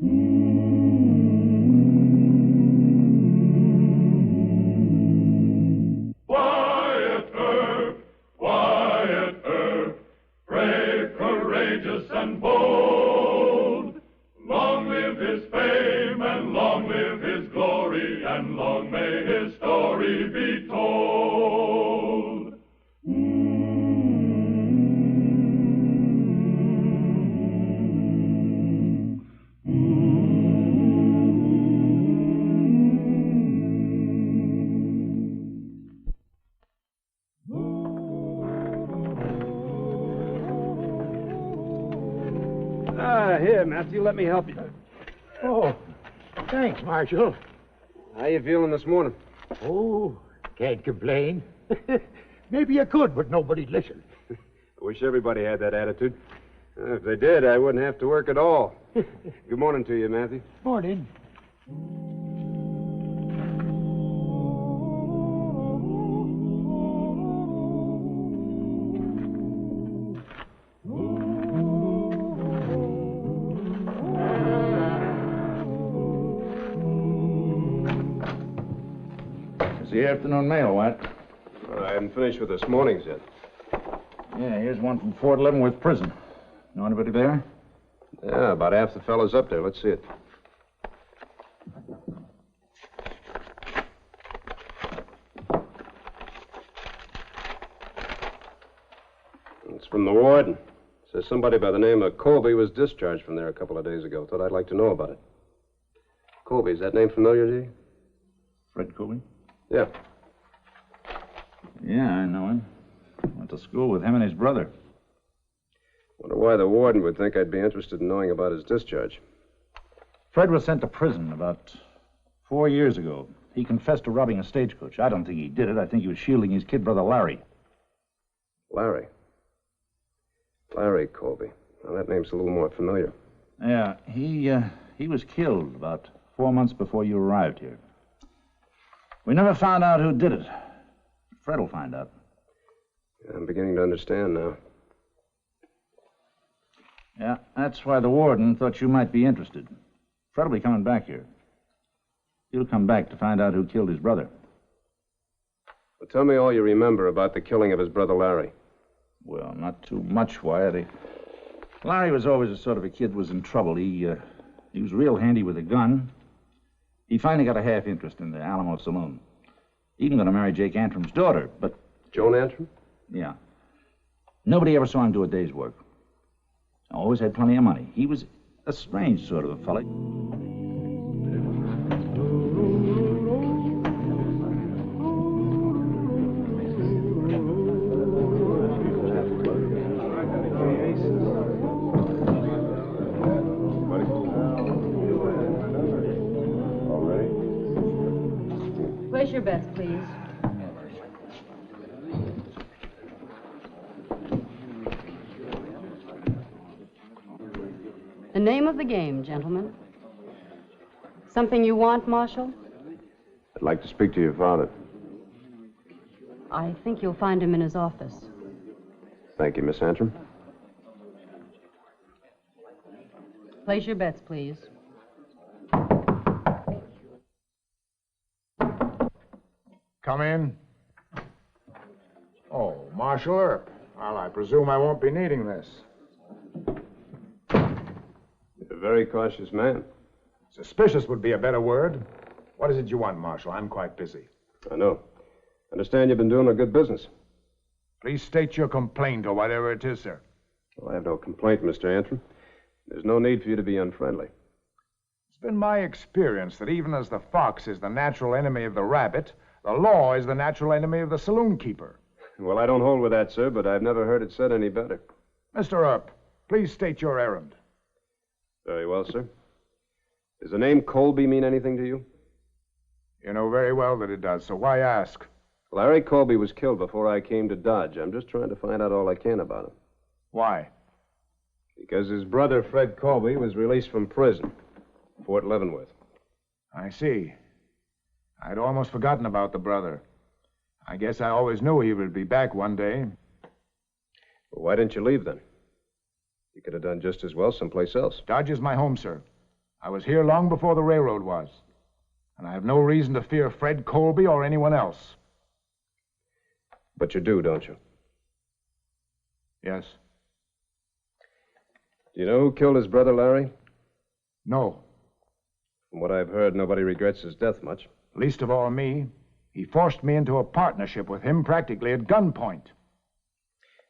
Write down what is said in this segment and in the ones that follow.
Wyatt Earp, brave, courageous, and bold. Long live his fame, and long live his glory, and long may his story be told. Here, Matthew, let me help you. Oh, thanks, Marshal. How you feeling this morning? Oh, can't complain. Maybe you could, but nobody'd listen. I wish everybody had that attitude. If they did, I wouldn't have to work at all. Good morning to you, Matthew. Morning. It's the afternoon mail, Wyatt. Well, I haven't finished with this morning's yet. Yeah, here's one from Fort Leavenworth Prison. Know anybody there? Yeah, about half the fellows up there. Let's see it. It's from the warden. Says somebody by the name of Colby was discharged from there a couple of days ago. Thought I'd like to know about it. Colby, is that name familiar to you? Fred Colby? Yeah. Yeah, I know him. Went to school with him and his brother. Wonder why the warden would think I'd be interested in knowing about his discharge. Fred was sent to prison about 4 years ago. He confessed to robbing a stagecoach. I don't think he did it. I think he was shielding his kid brother, Larry. Larry. Larry Colby. Now, that name's a little more familiar. Yeah, he was killed about 4 months before you arrived here. We never found out who did it. Fred will find out. Yeah, I'm beginning to understand now. Yeah, that's why the warden thought you might be interested. Fred will be coming back here. He'll come back to find out who killed his brother. Well, tell me all you remember about the killing of his brother Larry. Well, not too much, Wyatt. Larry was always the sort of a kid who was in trouble. He was real handy with a gun. He finally got a half interest in the Alamo Saloon. Even going to marry Jake Antrim's daughter, but... Joan Antrim? Yeah. Nobody ever saw him do a day's work. Always had plenty of money. He was a strange sort of a fella. Place your bets, please. The name of the game, gentlemen. Something you want, Marshal? I'd like to speak to your father. I think you'll find him in his office. Thank you, Miss Antrim. Place your bets, please. Come in. Oh, Marshal Earp. Well, I presume I won't be needing this. You're a very cautious man. Suspicious would be a better word. What is it you want, Marshal? I'm quite busy. I know. Understand you've been doing a good business. Please state your complaint or whatever it is, sir. Well, I have no complaint, Mr. Antrim. There's no need for you to be unfriendly. It's been my experience that even as the fox is the natural enemy of the rabbit, the law is the natural enemy of the saloon keeper. Well, I don't hold with that, sir, but I've never heard it said any better. Mr. Earp, please state your errand. Very well, sir. Does the name Colby mean anything to you? You know very well that it does, so why ask? Larry Colby was killed before I came to Dodge. I'm just trying to find out all I can about him. Why? Because his brother, Fred Colby, was released from prison, Fort Leavenworth. I see. I'd almost forgotten about the brother. I guess I always knew he would be back one day. Well, why didn't you leave then? You could have done just as well someplace else. Dodge is my home, sir. I was here long before the railroad was. And I have no reason to fear Fred Colby or anyone else. But you do, don't you? Yes. Do you know who killed his brother, Larry? No. From what I've heard, nobody regrets his death much. Least of all me. He forced me into a partnership with him practically at gunpoint.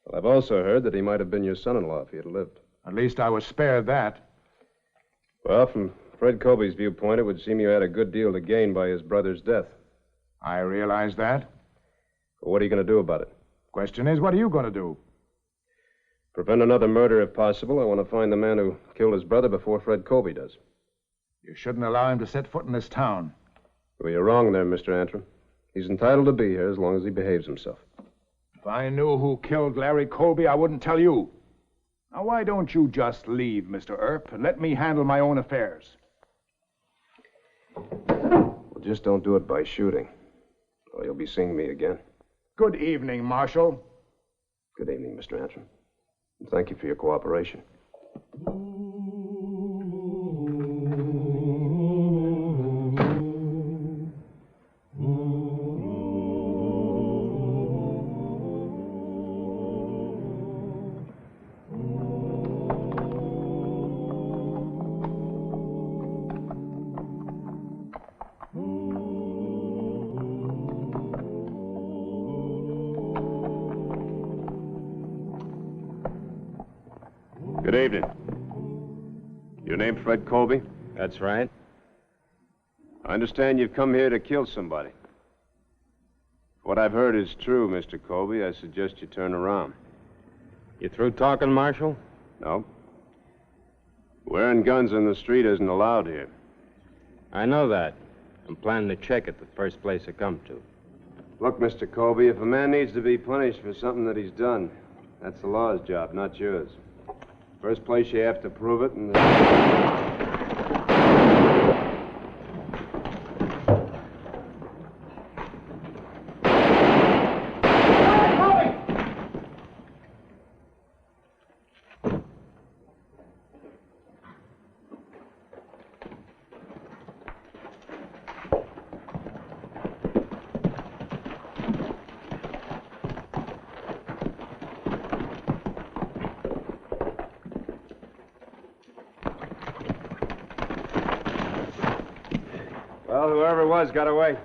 Well, I've also heard that he might have been your son-in-law if he had lived. At least I was spared that. Well, from Fred Colby's viewpoint, it would seem you had a good deal to gain by his brother's death. I realize that. But what are you going to do about it? Question is, what are you going to do? Prevent another murder if possible. I want to find the man who killed his brother before Fred Colby does. You shouldn't allow him to set foot in this town. Well, you're wrong there, Mr. Antrim. He's entitled to be here as long as he behaves himself. If I knew who killed Larry Colby, I wouldn't tell you. Now, why don't you just leave, Mr. Earp, and let me handle my own affairs? Well, just don't do it by shooting, or you'll be seeing me again. Good evening, Marshal. Good evening, Mr. Antrim. And thank you for your cooperation. Good evening. Your name Fred Colby? That's right. I understand you've come here to kill somebody. If what I've heard is true, Mr. Colby, I suggest you turn around. You through talking, Marshal? No. Wearing guns in the street isn't allowed here. I know that. I'm planning to check it the first place I come to. Look, Mr. Colby, if a man needs to be punished for something that he's done, that's the law's job, not yours. First place, you have to prove it, and... Well, whoever it was got away.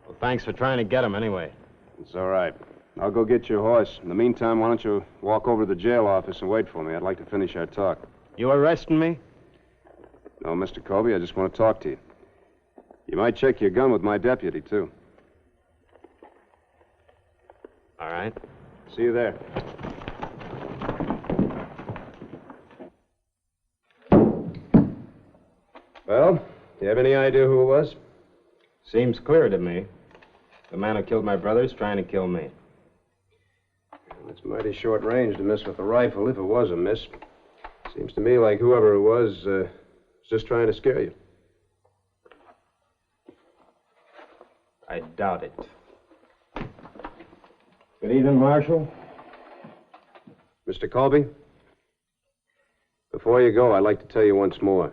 Well, thanks for trying to get him anyway. It's all right. I'll go get your horse. In the meantime, why don't you walk over to the jail office and wait for me? I'd like to finish our talk. You arresting me? No, Mr. Colby, I just want to talk to you. You might check your gun with my deputy, too. All right. See you there. Well, do you have any idea who it was? Seems clear to me. The man who killed my brother is trying to kill me. It's mighty short range to miss with a rifle, if it was a miss. Seems to me like whoever it was just trying to scare you. I doubt it. Good evening, Marshal. Mr. Colby, before you go, I'd like to tell you once more.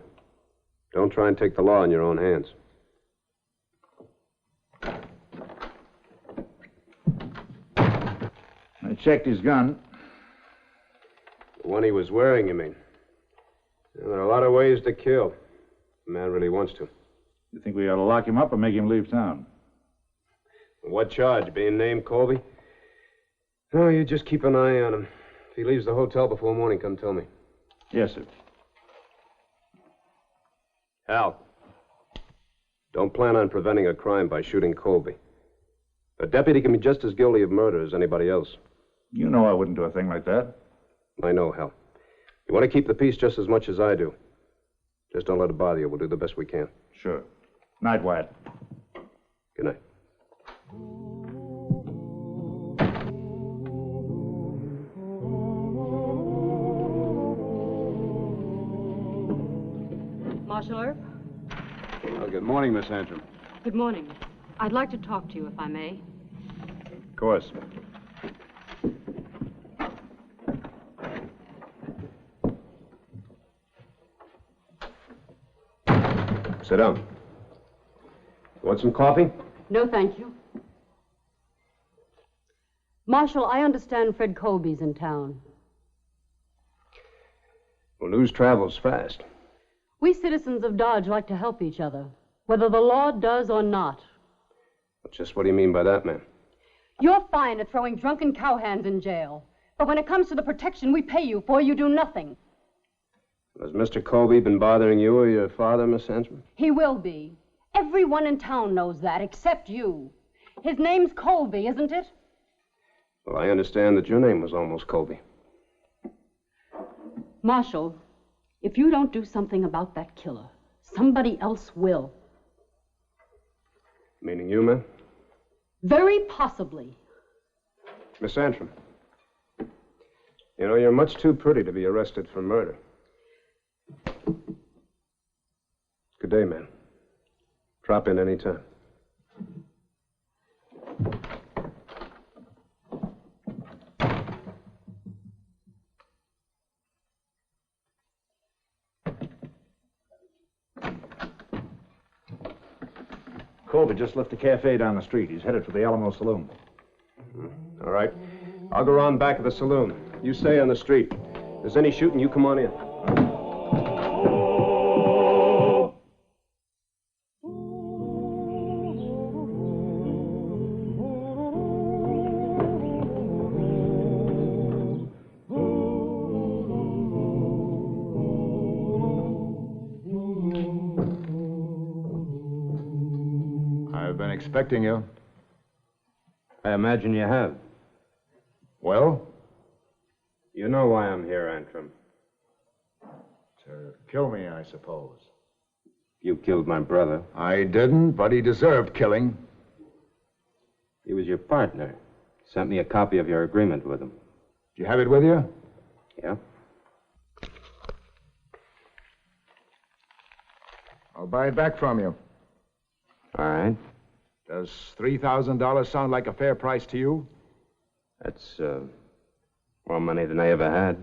Don't try and take the law in your own hands. I checked his gun. The one he was wearing, you mean? There are a lot of ways to kill. The man really wants to. You think we ought to lock him up or make him leave town? What charge? Being named Colby? No, you just keep an eye on him. If he leaves the hotel before morning, come tell me. Yes, sir. Hal, don't plan on preventing a crime by shooting Colby. A deputy can be just as guilty of murder as anybody else. You know I wouldn't do a thing like that. I know, Hal. You want to keep the peace just as much as I do. Just don't let it bother you. We'll do the best we can. Sure. Night, Wyatt. Good night. Marshal Earp? Well, good morning, Miss Antrim. Good morning. I'd like to talk to you, if I may. Of course. Sit down. Want some coffee? No, thank you. Marshal, I understand Fred Colby's in town. Well, news travels fast. We citizens of Dodge like to help each other, whether the law does or not. Just what do you mean by that, ma'am? You're fine at throwing drunken cowhands in jail. But when it comes to the protection we pay you for, you do nothing. Has Mr. Colby been bothering you or your father, Miss Antrim? He will be. Everyone in town knows that, except you. His name's Colby, isn't it? Well, I understand that your name was almost Colby. Marshal, if you don't do something about that killer, somebody else will. Meaning you, ma'am? Very possibly. Miss Antrim, you know, you're much too pretty to be arrested for murder. Good day, ma'am. Drop in any time. Colby just left the cafe down the street. He's headed for the Alamo Saloon. All right. I'll go around back of the saloon. You stay on the street. If there's any shooting, you come on in. I've been expecting you. I imagine you have. Well? You know why I'm here, Antrim. To kill me, I suppose. You killed my brother. I didn't, but he deserved killing. He was your partner. Sent me a copy of your agreement with him. Do you have it with you? Yeah? I'll buy it back from you. All right. Does $3,000 sound like a fair price to you? That's, more money than I ever had.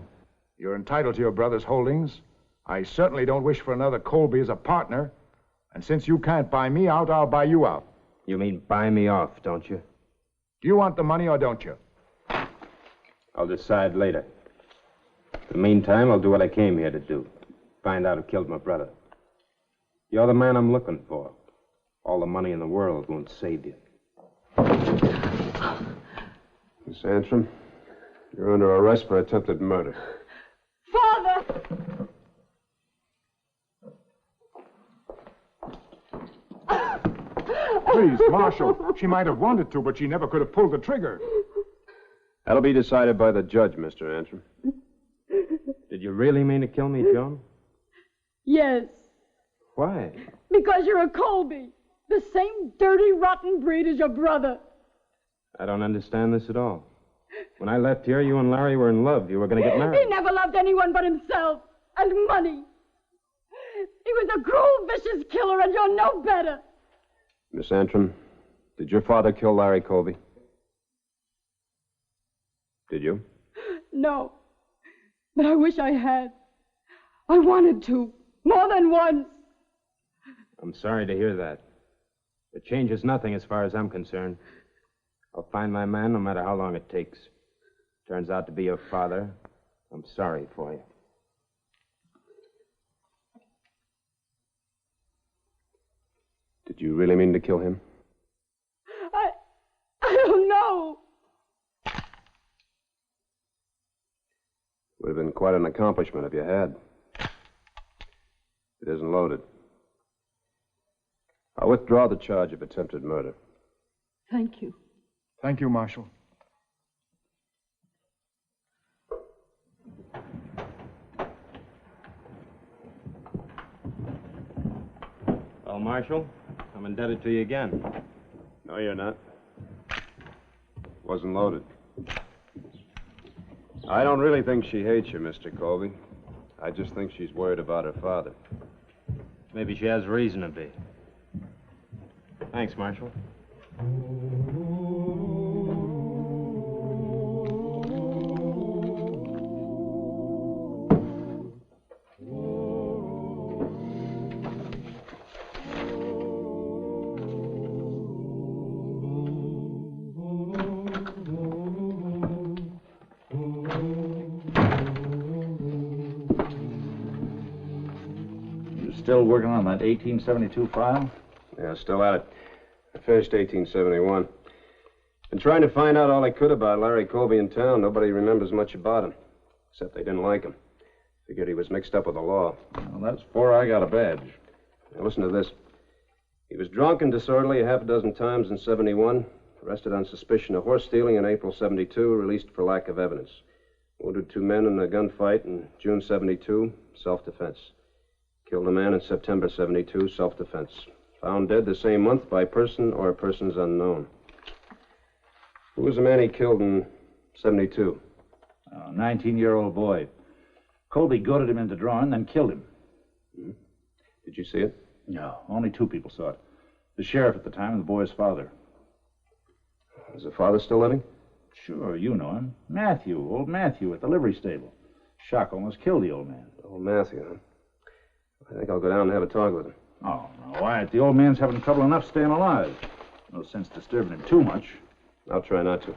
You're entitled to your brother's holdings. I certainly don't wish for another Colby as a partner. And since you can't buy me out, I'll buy you out. You mean buy me off, don't you? Do you want the money or don't you? I'll decide later. In the meantime, I'll do what I came here to do. Find out who killed my brother. You're the man I'm looking for. All the money in the world won't save you. Miss Antrim, you're under arrest for attempted murder. Father! Please, Marshal. She might have wanted to, but she never could have pulled the trigger. That'll be decided by the judge, Mr. Antrim. Did you really mean to kill me, Joan? Yes, Why? because you're a Colby. The same dirty, rotten breed as your brother. I don't understand this at all. When I left here, you and Larry were in love. You were going to get He married. never loved anyone but himself and money. He was a cruel, vicious killer, and you're no better. Miss Antrim, did your father kill Larry Colby? Did you? No, but I wish I had. I wanted to, more than once. I'm sorry to hear that. It changes nothing as far as I'm concerned. I'll find my man no matter how long it takes. Turns out to be your father. I'm sorry for you. Did you really mean to kill him? I don't know. Would have been quite an accomplishment if you had. It isn't loaded. I'll withdraw the charge of attempted murder. Thank you. Thank you, Marshal. Well, Marshal, I'm indebted to you again. No, you're not. Wasn't loaded. I don't really think she hates you, Mr. Colby. I just think she's worried about her father. Maybe she has reason to be. Thanks, Marshal. still working on that 1872 file? Yeah, still at it. I finished 1871. Been trying to find out all I could about Larry Colby in town. Nobody remembers much about him, except they didn't like him. Figured he was mixed up with the law. Well, that's before I got a badge. Now, listen to this. He was drunk and disorderly a half a dozen times in 71, arrested on suspicion of horse stealing in April 72, released for lack of evidence. Wounded 2 men in a gunfight in June 72, self-defense. Killed a man in September 72, self-defense. Found dead the same month by person or persons unknown. Who was the man he killed in 72? A 19-year-old boy. Colby goaded him into drawing, then killed him. Did you see it? No, only 2 people saw it. The sheriff at the time and the boy's father. Is the father still living? Sure, you know him. Matthew, old Matthew at the livery stable. Shock almost killed the old man. Oh, Matthew, huh? I think I'll go down and have a talk with him. Oh, no, Wyatt, the old man's having trouble enough staying alive. No sense disturbing him too much. I'll try not to.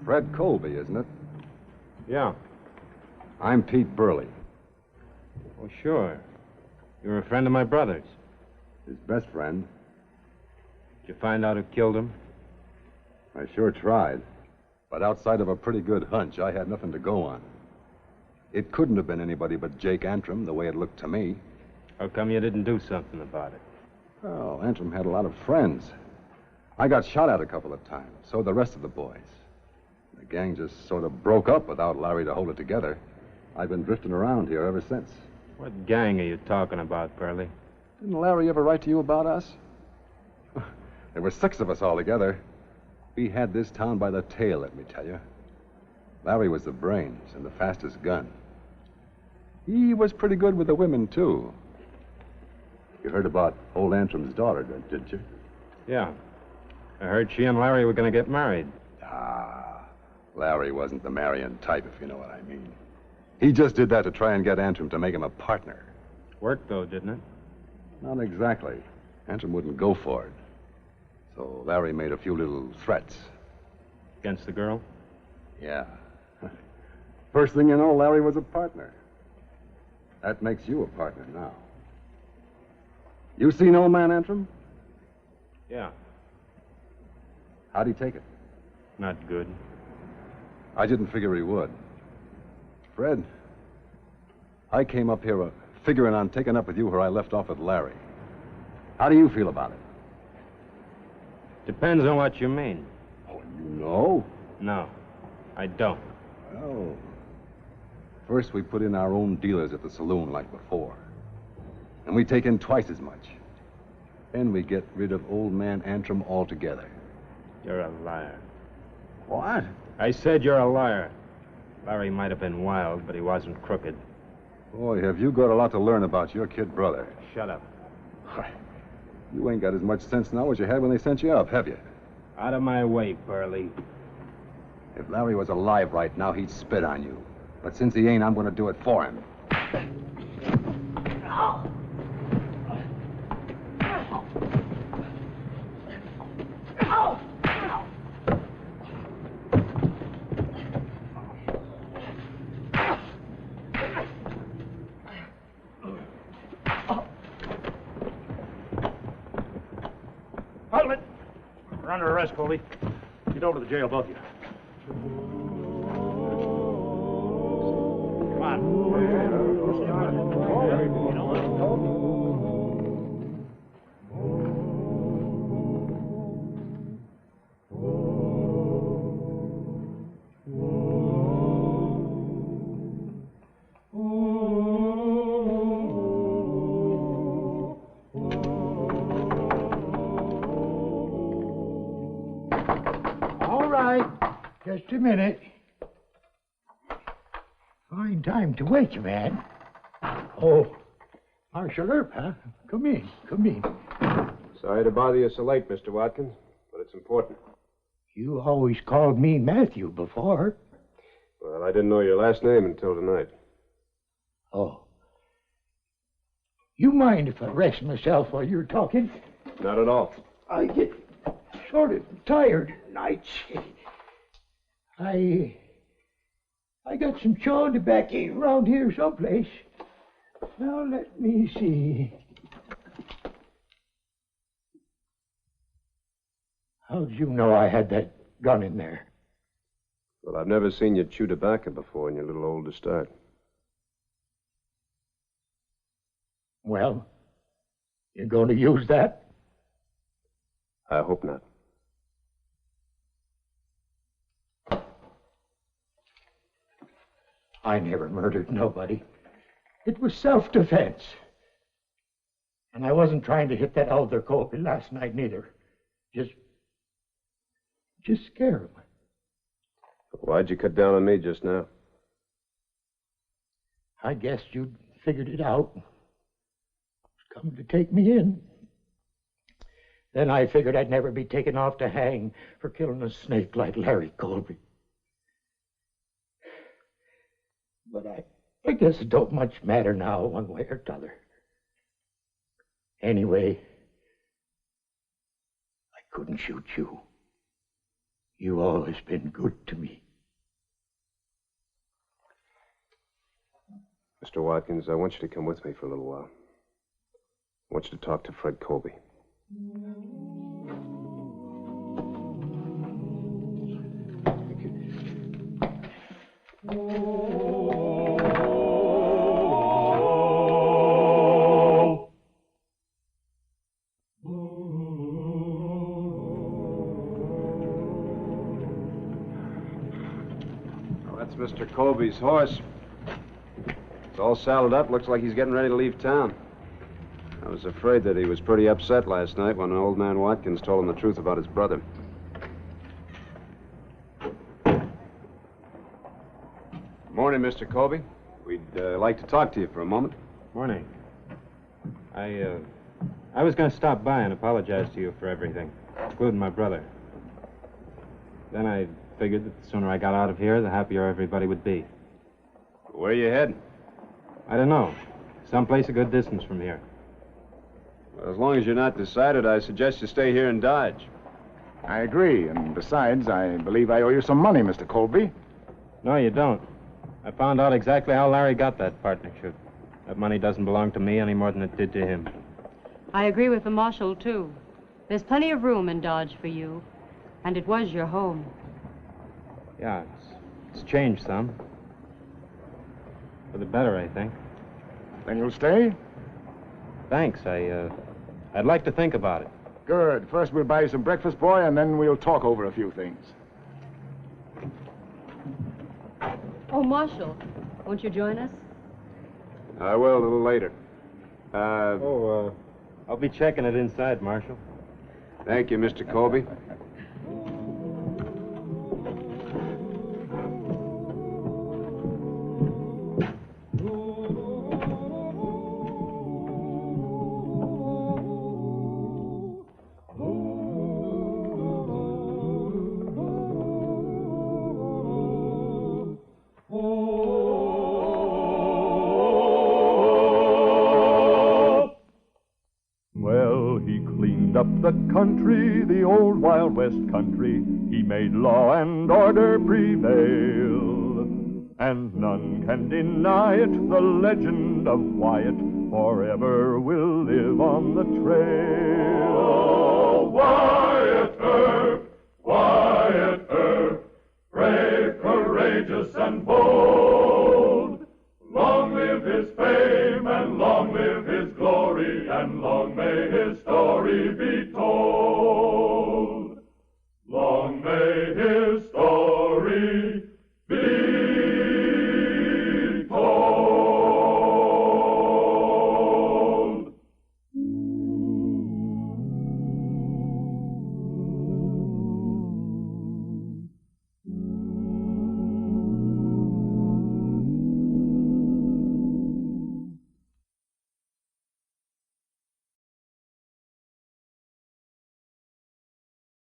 Fred Colby, isn't it? Yeah. I'm Pete Burley. Oh, sure. You're a friend of my brother's. His best friend. Did you find out who killed him? I sure tried. But outside of a pretty good hunch, I had nothing to go on. It couldn't have been anybody but Jake Antrim, the way it looked to me. How come you didn't do something about it? Well, Antrim had a lot of friends. I got shot at a couple of times, so did the rest of the boys. The gang just sort of broke up without Larry to hold it together. I've been drifting around here ever since. What gang are you talking about, Burley? Didn't Larry ever write to you about us? There were 6 of us all together. We had this town by the tail, let me tell you. Larry was the brains and the fastest gun. He was pretty good with the women, too. You heard about old Antrim's daughter, didn't you? Yeah. I heard she and Larry were going to get married. Ah, Larry wasn't the marrying type, if you know what I mean. He just did that to try and get Antrim to make him a partner. Worked, though, didn't it? Not exactly. Antrim wouldn't go for it. So Larry made a few little threats. Against the girl? Yeah. First thing you know, Larry was a partner. That makes you a partner now. You seen old man Antrim? Yeah. How'd he take it? Not good. I didn't figure he would. Fred, I came up here figuring on taking up with you where I left off with Larry. How do you feel about it? Depends on what you mean. Oh, you know? No, I don't. Well, first we put in our own dealers at the saloon like before. And we take in twice as much. Then we get rid of old man Antrim altogether. You're a liar. What? I said you're a liar. Larry might have been wild, but he wasn't crooked. Boy, have you got a lot to learn about your kid brother. Shut up. You ain't got as much sense now as you had when they sent you up, have you? Out of my way, Burley. If Larry was alive right now, he'd spit on you. But since he ain't, I'm going to do it for him. Hold it! We're under arrest, Colby. Get over to the jail, both of you. Come on. All right. Just a minute. Fine time to wake you, man. Oh, Marshal Earp, huh? Come in, come in. Sorry to bother you so late, Mr. Watkins, but it's important. You always called me Matthew before. Well, I didn't know your last name until tonight. Oh. You mind if I rest myself while you're talking? Not at all. I get sort of tired nights. I got some chawing tobacco around here someplace. Now, let me see. How'd you know I had that gun in there? Well, I've never seen you chew tobacco before, and you're a little old to start. Well, you going to use that? I hope not. I never murdered nobody. It was self-defense. And I wasn't trying to hit that elder Colby last night, neither. Just scare him. Why'd you cut down on me just now? I guessed you'd figured it out. Come to take me in. Then I figured I'd never be taken off to hang for killing a snake like Larry Colby. But I guess it don't much matter now, one way or t'other. Anyway, I couldn't shoot you. You always been good to me. Mr. Watkins, I want you to come with me for a little while. I want you to talk to Fred Colby. Thank you. That's Mr. Colby's horse. It's all saddled up. Looks like he's getting ready to leave town. I was afraid that he was pretty upset last night when old man Watkins told him the truth about his brother. Morning, Mr. Colby. We'd like to talk to you for a moment. Morning. I was going to stop by and apologize to you for everything, including my brother. Then I figured that the sooner I got out of here, the happier everybody would be. Where are you heading? I don't know. Someplace a good distance from here. Well, as long as you're not decided, I suggest you stay here in Dodge. I agree, and besides, I believe I owe you some money, Mr. Colby. No, you don't. I found out exactly how Larry got that partnership. That money doesn't belong to me any more than it did to him. I agree with the marshal, too. There's plenty of room in Dodge for you, and it was your home. Yeah, it's changed some. For the better, I think. Then you'll stay? Thanks. I'd like to think about it. Good. First we'll buy you some breakfast, boy, and then we'll talk over a few things. Oh, Marshal, won't you join us? I will a little later. I'll be checking it inside, Marshal. Thank you, Mr. Colby. The country, the old Wild West country, he made law and order prevail. And none can deny it, the legend of Wyatt forever will live on the trail. Oh, Wyatt Earp, brave, courageous, and bold, long live his fame.